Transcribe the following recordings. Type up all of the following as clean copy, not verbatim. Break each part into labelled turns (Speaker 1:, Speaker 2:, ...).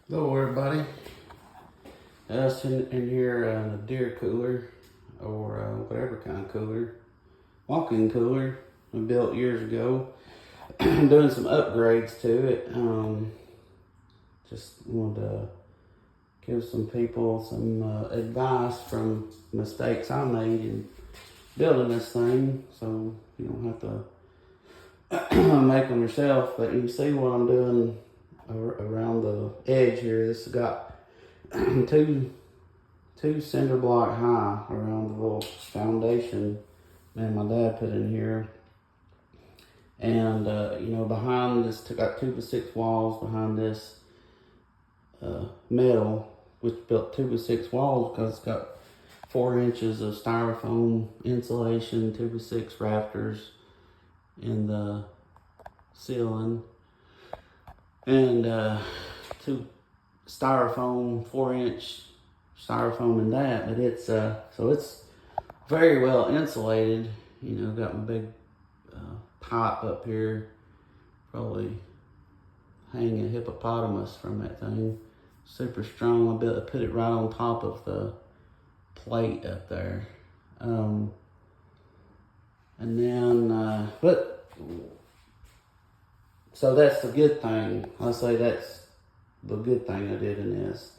Speaker 1: Hello everybody. Us in here in a deer cooler or whatever kind of cooler, walk-in cooler we built years ago. I'm doing some upgrades to it. Just wanted to give some people some advice from mistakes I made in building this thing, so you don't have to make them yourself. But you can see what I'm doing around the edge here. This has got two cinder block high around the little foundation man my dad put in here. And behind this, got 2x6 walls behind this metal, which built 2x6 walls because it's got 4 inches of styrofoam insulation, 2x6 rafters in the ceiling, and 2 styrofoam, 4-inch styrofoam in that. But it's so it's very well insulated. Got my big pipe up here, probably hang a hippopotamus from that thing. Super strong. I put it right on top of the plate up there. And then, so that's the good thing. I'll say that's the good thing I did in this.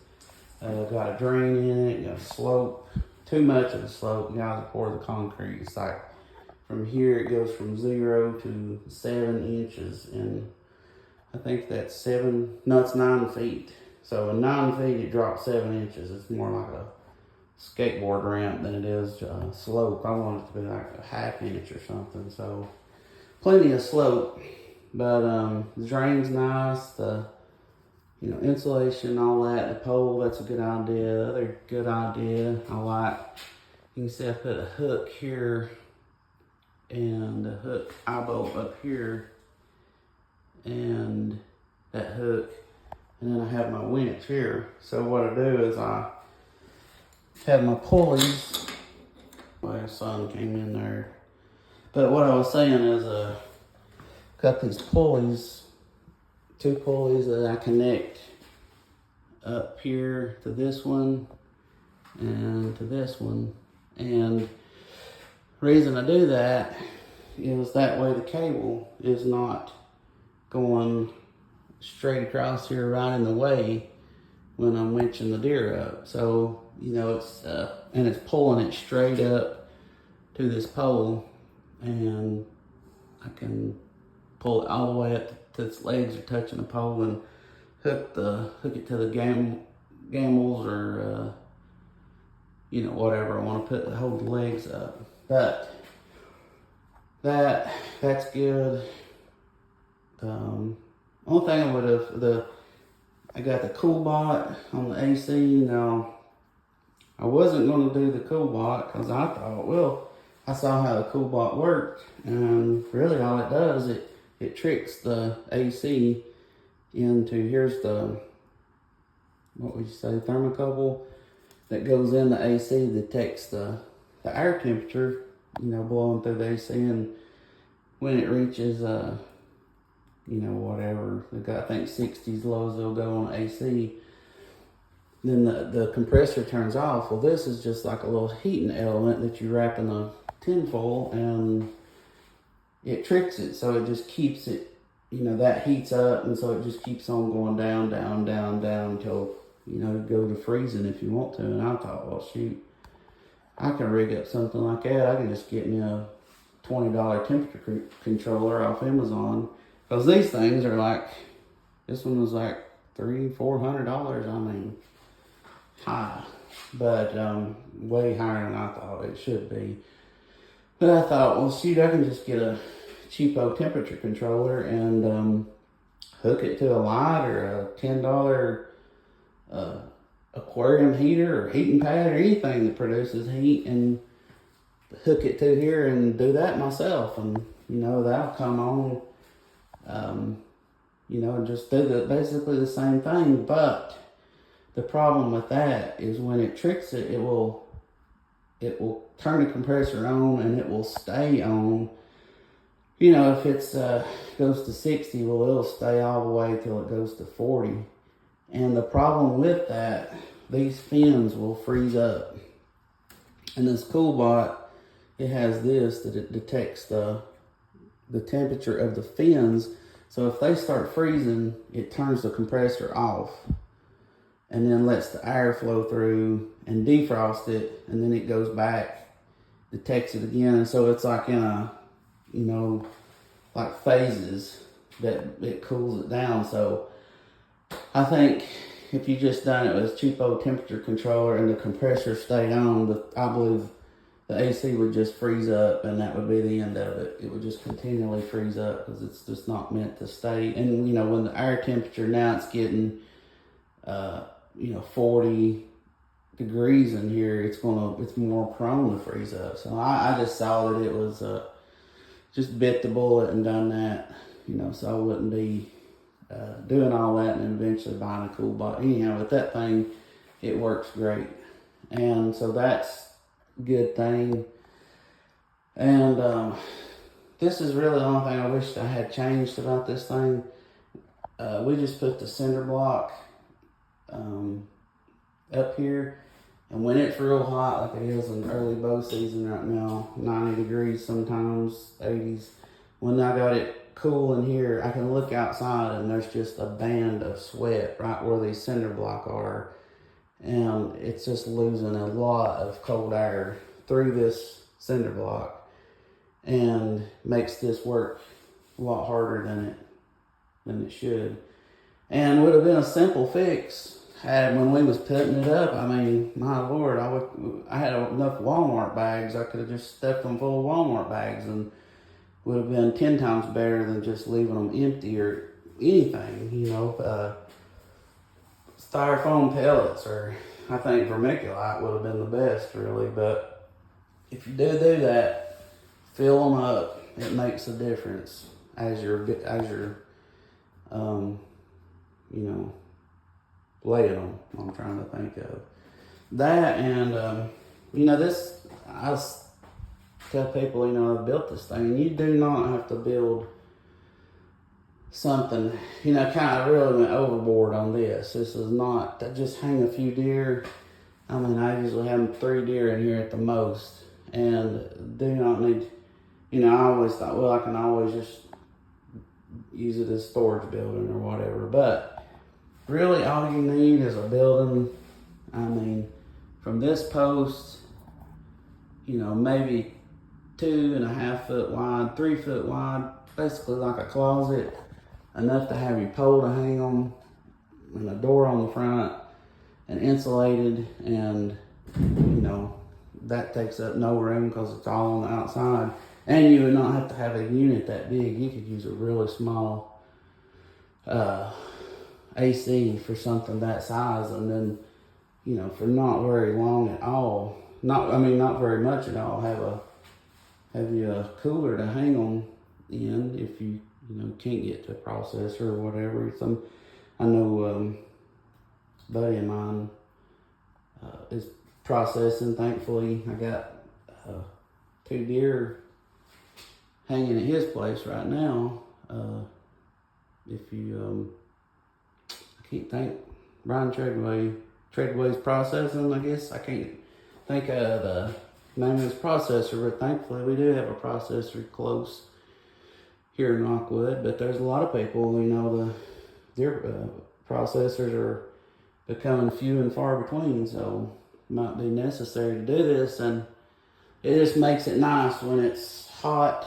Speaker 1: Got a drain in it, got a slope. Too much of a slope. You gotta pour the concrete. It's like from here it goes from 0 to 7 inches, and I think that's it's 9 feet. So in 9 feet it drops 7 inches. It's more like a skateboard ramp than it is a slope. I want it to be like a ½ inch or something. So plenty of slope, but the drain's nice. The insulation, all that. The pole, that's a good idea. The other good idea I like, you can see I put a hook here and a hook eyebolt up here, and that hook, and then I have my winch here. So what I do is I have my pulleys. My son came in there. But what I was saying is got these pulleys, 2 pulleys that I connect up here to this one and to this one. And the reason I do that is that way the cable is not going straight across here right in the way when I'm winching the deer up. So, it's, and it's pulling it straight up to this pole, and I can pull it all the way up to its legs are touching the pole, and hook it to the gambles or whatever I want to hold the legs up. But that's good. Only thing I would have I got the CoolBot on the AC. Now I wasn't going to do the CoolBot because I thought, I saw how the CoolBot worked, and really all it does, it tricks the AC into, here's the, what would you say, thermocouple that goes in the AC that detects the air temperature, blowing through the AC, and when it reaches, whatever, I think 60s low as they'll go on AC, then the compressor turns off. Well, this is just like a little heating element that you wrap in a tin-foil, and it tricks it, so it just keeps it, that heats up, and so it just keeps on going down, down, down, down until, go to freezing if you want to. And I thought, well, shoot, I can rig up something like that. I can just get me a $20 temperature controller off Amazon, because these things are like, this one was like $300-400. I mean, high, but way higher than I thought it should be. But I thought, well, shoot, I can just get a cheapo temperature controller and hook it to a light or a $10 aquarium heater or heating pad or anything that produces heat, and hook it to here and do that myself. And, that'll come on, and just do basically the same thing. But the problem with that is when it tricks it, it will turn the compressor on and it will stay on. If it's goes to 60, well, it'll stay all the way till it goes to 40. And the problem with that, these fins will freeze up. And this CoolBot, it has this that it detects the temperature of the fins. So if they start freezing, it turns the compressor off and then lets the air flow through and defrost it, and then it goes back, detects it again. And so it's like in a, like phases that it cools it down. So I think if you just done it with cheapo temperature controller and the compressor stayed on, I believe the AC would just freeze up, and that would be the end of it. It would just continually freeze up because it's just not meant to stay. And when the air temperature now, it's getting 40 degrees in here, it's more prone to freeze up. So I just saw that it was just bit the bullet and done that, so I wouldn't be doing all that and eventually buying a CoolBot. Anyhow, with that thing, it works great. And so that's a good thing. And this is really the only thing I wish I had changed about this thing. We just put the cinder block up here, and when it's real hot like it is in early bow season right now, 90 degrees sometimes, 80s, when I got it cool in here, I can look outside and there's just a band of sweat right where these cinder block are, and it's just losing a lot of cold air through this cinder block and makes this work a lot harder than it should. And would have been a simple fix when we was putting it up. I mean, my Lord, I had enough Walmart bags. I could have just stuffed them full of Walmart bags and would have been 10 times better than just leaving them empty or anything, styrofoam pellets, or I think vermiculite would have been the best, really. But if you do that, fill them up. It makes a difference as you're laying them. I'm trying to think of that. And this, I tell people, I built this thing. You do not have to build something, kind of really went overboard on this. This is not just hang a few deer. I mean, I usually have 3 deer in here at the most, and do not need, I always thought, well, I can always just use it as storage building or whatever. But really all you need is a building. I mean, from this post, maybe 2.5 foot wide, 3 foot wide, basically like a closet, enough to have your pole to hang on, and a door on the front, and insulated, and that takes up no room because it's all on the outside. And you would not have to have a unit that big. You could use a really small AC for something that size, and then for not very long at all, not very much at all, have you a cooler to hang them in if you can't get to a processor or whatever. I know buddy of mine is processing. Thankfully, I got 2 deer hanging at his place right now. If you I can't think, Brian Treadway's processing, I guess. I can't think of the name of his processor, but thankfully we do have a processor close here in Rockwood. But there's a lot of people, their processors are becoming few and far between, so it might be necessary to do this. And it just makes it nice when it's hot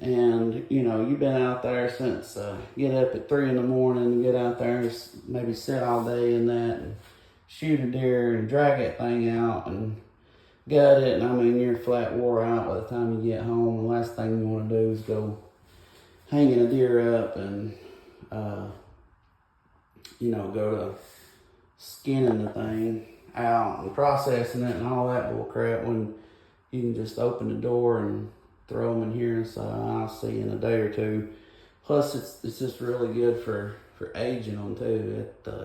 Speaker 1: and you've been out there since get up at 3 in the morning and get out there and maybe sit all day in that and shoot a deer and drag that thing out and gut it. And you're flat wore out by the time you get home. The last thing you want to do is go hanging a deer up and go to skinning the thing out and processing it and all that bull crap, when you can just open the door and throw them in here and say, I'll see you in a day or two. Plus, it's just really good for aging them too. It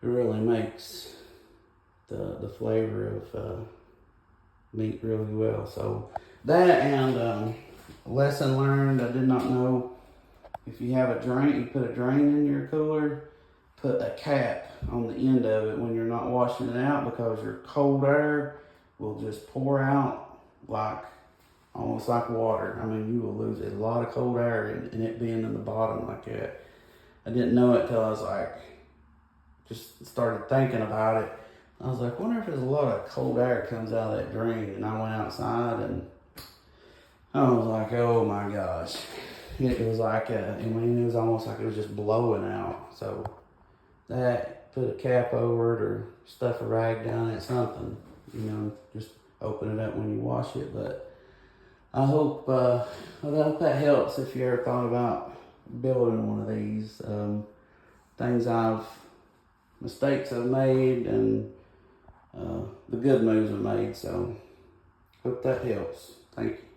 Speaker 1: really makes the flavor of meat really well. So that, and lesson learned, I did not know if you have a drain, you put a drain in your cooler, put a cap on the end of it when you're not washing it out, because your cold air will just pour out like almost like water. I mean, you will lose a lot of cold air in it being in the bottom like that. I didn't know it till I was like, just started thinking about it. I was like, wonder if there's a lot of cold air that comes out of that drain. And I went outside and I was like, oh my gosh. It was like, I mean, it was almost like it was just blowing out. So that, put a cap over it or stuff a rag down it, something, you know, just open it up when you wash it. But I hope that helps if you ever thought about building one of these. Mistakes I've made, and the good moves I've made. So hope that helps. Thank you.